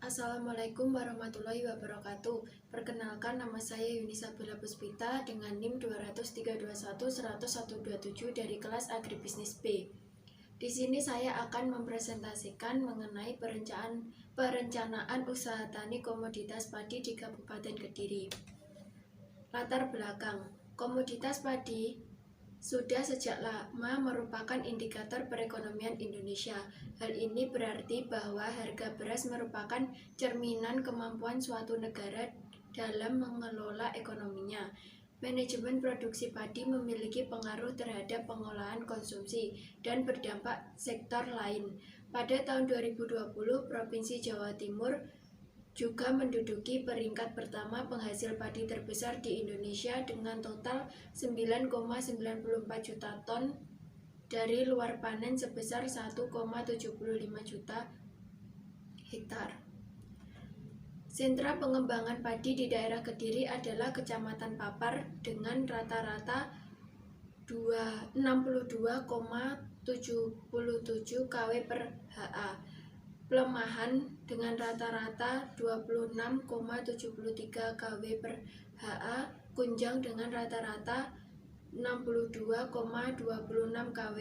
Assalamualaikum warahmatullahi wabarakatuh. Perkenalkan, nama saya Yunisa Bella Puspita dengan NIM 20321-100127 dari kelas Agribisnis B. Di sini saya akan mempresentasikan mengenai perencanaan usaha tani komoditas padi di Kabupaten Kediri. Latar belakang, komoditas padi sudah sejak lama merupakan indikator perekonomian Indonesia. Hal ini berarti bahwa harga beras merupakan cerminan kemampuan suatu negara dalam mengelola ekonominya. Manajemen produksi padi memiliki pengaruh terhadap pengolahan konsumsi dan berdampak sektor lain. Pada tahun 2020, Provinsi Jawa Timur juga menduduki peringkat pertama penghasil padi terbesar di Indonesia dengan total 9,94 juta ton dari luar panen sebesar 1,75 juta hektar. Sentra pengembangan padi di daerah Kediri adalah Kecamatan Papar dengan rata-rata 62,77 kW per HA. Pelemahan dengan rata-rata 26,73 kW per HA, Kunjang dengan rata-rata 62,26 kW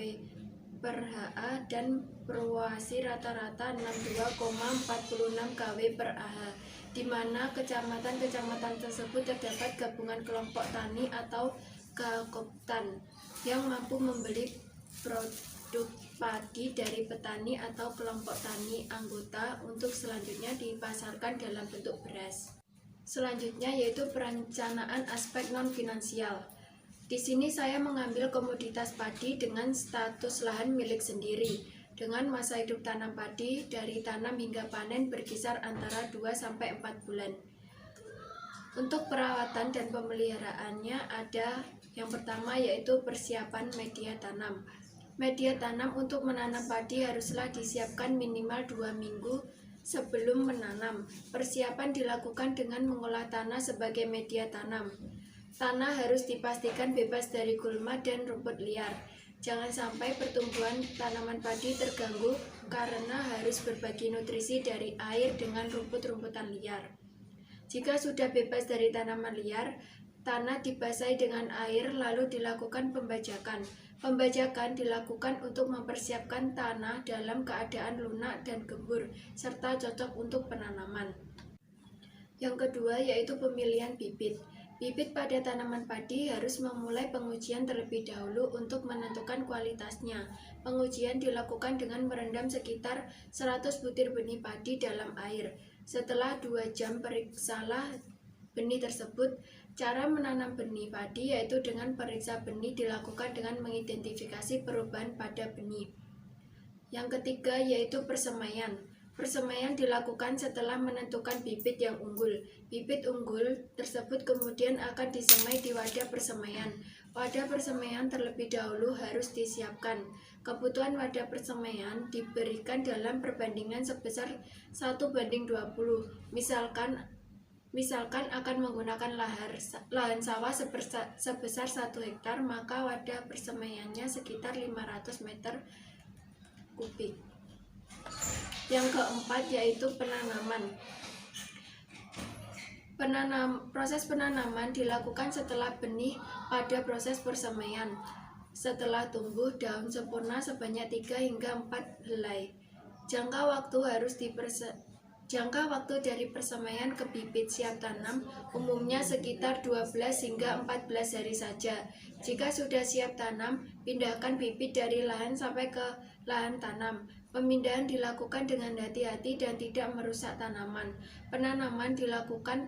per HA, dan Purwasi rata-rata 62,46 kW per HA, di mana kecamatan-kecamatan tersebut terdapat gabungan kelompok tani atau Gakoptan yang mampu membeli produk padi dari petani atau kelompok tani anggota untuk selanjutnya dipasarkan dalam bentuk beras. Selanjutnya yaitu perencanaan aspek non-finansial. Di sini saya mengambil komoditas padi dengan status lahan milik sendiri, dengan masa hidup tanam padi dari tanam hingga panen berkisar antara 2-4 bulan. Untuk perawatan dan pemeliharaannya ada yang pertama yaitu persiapan media tanam. Media tanam untuk menanam padi haruslah disiapkan minimal 2 minggu sebelum menanam. Persiapan dilakukan dengan mengolah tanah sebagai media tanam. Tanah harus dipastikan bebas dari gulma dan rumput liar. Jangan sampai pertumbuhan tanaman padi terganggu karena harus berbagi nutrisi dari air dengan rumput-rumputan liar. Jika sudah bebas dari tanaman liar, tanah dibasahi dengan air lalu dilakukan pembajakan. Pembajakan dilakukan untuk mempersiapkan tanah dalam keadaan lunak dan gembur, serta cocok untuk penanaman. Yang kedua yaitu pemilihan bibit. Bibit pada tanaman padi harus memulai pengujian terlebih dahulu untuk menentukan kualitasnya. Pengujian dilakukan dengan merendam sekitar 100 butir benih padi dalam air. Setelah 2 jam periksalah benih tersebut. Cara menanam benih padi yaitu dengan periksa benih dilakukan dengan mengidentifikasi perubahan pada benih. Yang ketiga yaitu persemaian. Persemaian dilakukan setelah menentukan bibit yang unggul. Bibit unggul tersebut kemudian akan disemai di wadah persemaian. Wadah persemaian terlebih dahulu harus disiapkan. Kebutuhan wadah persemaian diberikan dalam perbandingan sebesar 1:20. Misalkan akan menggunakan lahan sawah sebesar 1 hektar, maka wadah persemaiannya sekitar 500 meter kubik. Yang keempat yaitu penanaman. Proses penanaman dilakukan setelah benih pada proses persemaian. Setelah tumbuh daun sempurna sebanyak 3 hingga 4 helai. Jangka waktu dari persemaian ke bibit siap tanam umumnya sekitar 12 hingga 14 hari saja. Jika sudah siap tanam, pindahkan bibit dari lahan sampai ke lahan tanam. Pemindahan dilakukan dengan hati-hati dan tidak merusak tanaman. Penanaman dilakukan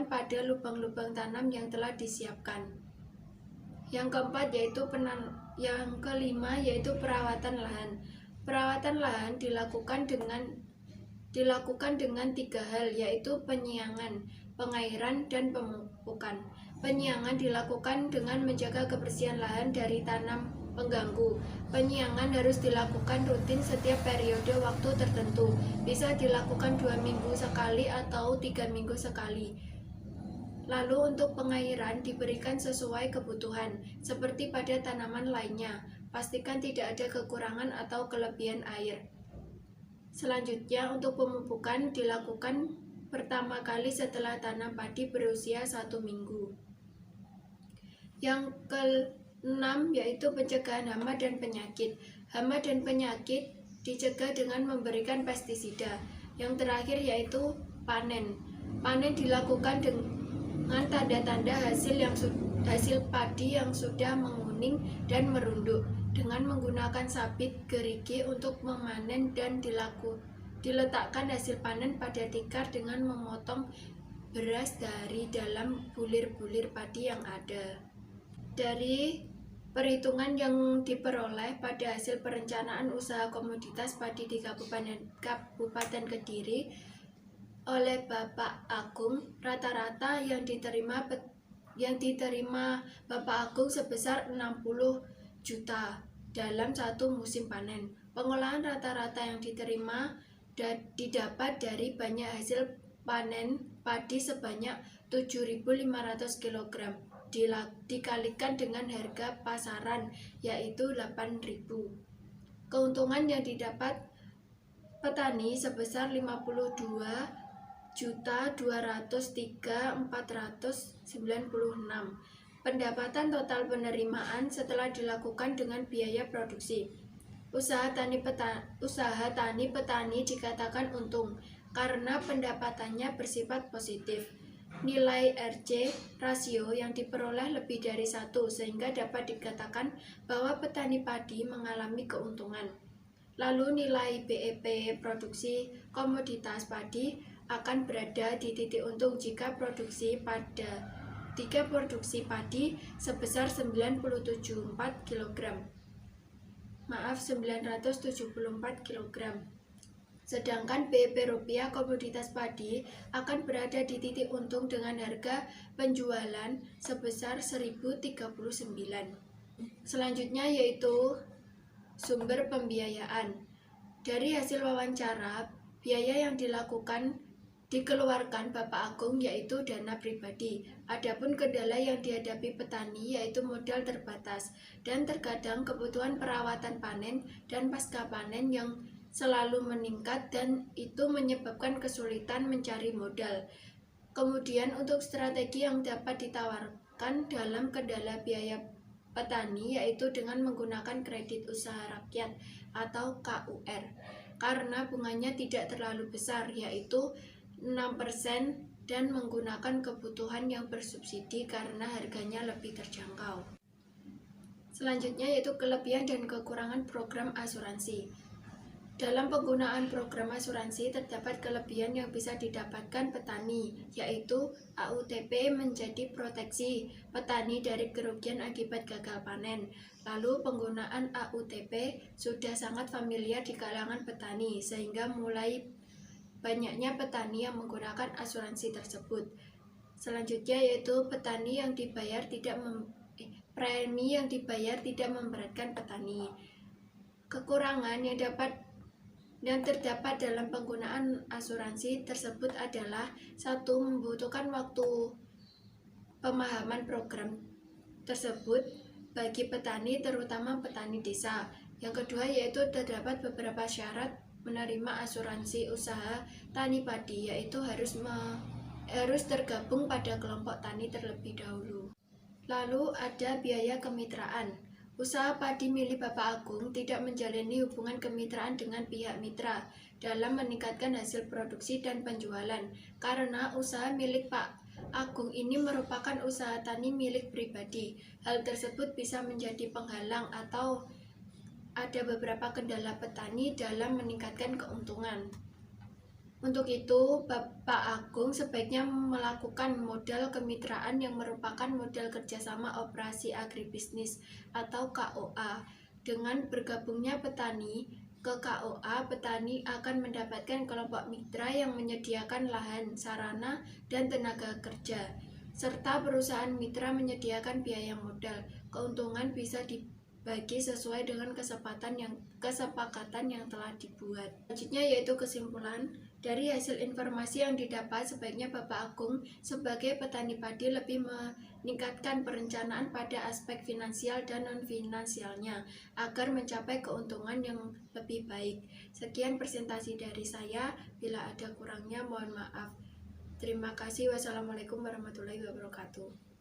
pada lubang-lubang tanam yang telah disiapkan. Yang kelima yaitu perawatan lahan. Perawatan lahan dilakukan dengan 3 hal, yaitu penyiangan, pengairan, dan pemupukan. Penyiangan dilakukan dengan menjaga kebersihan lahan dari tanam pengganggu. Penyiangan harus dilakukan rutin setiap periode waktu tertentu, bisa dilakukan 2 minggu sekali atau 3 minggu sekali. Lalu untuk pengairan diberikan sesuai kebutuhan, seperti pada tanaman lainnya. Pastikan tidak ada kekurangan atau kelebihan air. Selanjutnya, untuk pemupukan dilakukan pertama kali setelah tanam padi berusia 1 minggu. Yang keenam yaitu pencegahan hama dan penyakit. Hama dan penyakit dicegah dengan memberikan pestisida. Yang terakhir yaitu panen. Panen dilakukan dengan tanda-tanda hasil padi yang sudah menguning dan merunduk dengan menggunakan sabit gerigi untuk memanen dan diletakkan hasil panen pada tikar dengan memotong beras dari dalam bulir-bulir padi yang ada. Dari perhitungan yang diperoleh pada hasil perencanaan usaha komoditas padi di Kabupaten Kediri oleh Bapak Agung, rata-rata yang diterima Bapak Agung sebesar 60 juta dalam satu musim panen. Pengolahan rata-rata yang diterima didapat dari banyak hasil panen padi sebanyak 7.500 kg dikalikan dengan harga pasaran yaitu 8.000. Keuntungan yang didapat petani sebesar 52.203.496. Pendapatan total penerimaan setelah dilakukan dengan biaya produksi. Usaha tani petani dikatakan untung karena pendapatannya bersifat positif. Nilai RC rasio yang diperoleh lebih dari 1 sehingga dapat dikatakan bahwa petani padi mengalami keuntungan. Lalu nilai BEP produksi komoditas padi akan berada di titik untung jika produksi padi sebesar 974 kg. 974 kg. Sedangkan BEP rupiah komoditas padi akan berada di titik untung dengan harga penjualan sebesar 1039. Selanjutnya yaitu sumber pembiayaan. Dari hasil wawancara, biaya yang dikeluarkan Bapak Agung yaitu dana pribadi. Adapun kendala yang dihadapi petani yaitu modal terbatas dan terkadang kebutuhan perawatan panen dan pasca panen yang selalu meningkat dan itu menyebabkan kesulitan mencari modal. Kemudian untuk strategi yang dapat ditawarkan dalam kendala biaya petani yaitu dengan menggunakan kredit usaha rakyat atau KUR karena bunganya tidak terlalu besar yaitu 6% dan menggunakan kebutuhan yang bersubsidi karena harganya lebih terjangkau. Selanjutnya yaitu kelebihan dan kekurangan program asuransi. Dalam penggunaan program asuransi terdapat kelebihan yang bisa didapatkan petani, yaitu AUTP menjadi proteksi petani dari kerugian akibat gagal panen. Lalu penggunaan AUTP sudah sangat familiar di kalangan petani, sehingga mulai banyaknya petani yang menggunakan asuransi tersebut. Selanjutnya yaitu premi yang dibayar tidak memberatkan petani. Kekurangan yang terdapat dalam penggunaan asuransi tersebut adalah 1. Membutuhkan waktu pemahaman program tersebut bagi petani, terutama petani desa. Yang kedua yaitu terdapat beberapa syarat menerima asuransi usaha tani padi, yaitu harus tergabung pada kelompok tani terlebih dahulu. Lalu ada biaya kemitraan. Usaha padi milik Bapak Agung tidak menjalani hubungan kemitraan dengan pihak mitra dalam meningkatkan hasil produksi dan penjualan, karena usaha milik Pak Agung ini merupakan usaha tani milik pribadi. Hal tersebut bisa menjadi penghalang atau ada beberapa kendala petani dalam meningkatkan keuntungan. Untuk itu, Bapak Agung sebaiknya melakukan modal kemitraan yang merupakan modal kerjasama operasi agribisnis atau KOA. Dengan bergabungnya petani ke KOA, petani akan mendapatkan kelompok mitra yang menyediakan lahan, sarana, dan tenaga kerja, serta perusahaan mitra menyediakan biaya modal. Keuntungan bisa bagi sesuai dengan kesepakatan yang telah dibuat. Selanjutnya yaitu kesimpulan. Dari hasil informasi yang didapat, sebaiknya Bapak Agung sebagai petani padi lebih meningkatkan perencanaan pada aspek finansial dan non-finansialnya agar mencapai keuntungan yang lebih baik. Sekian presentasi dari saya, bila ada kurangnya mohon maaf. Terima kasih. Wassalamualaikum warahmatullahi wabarakatuh.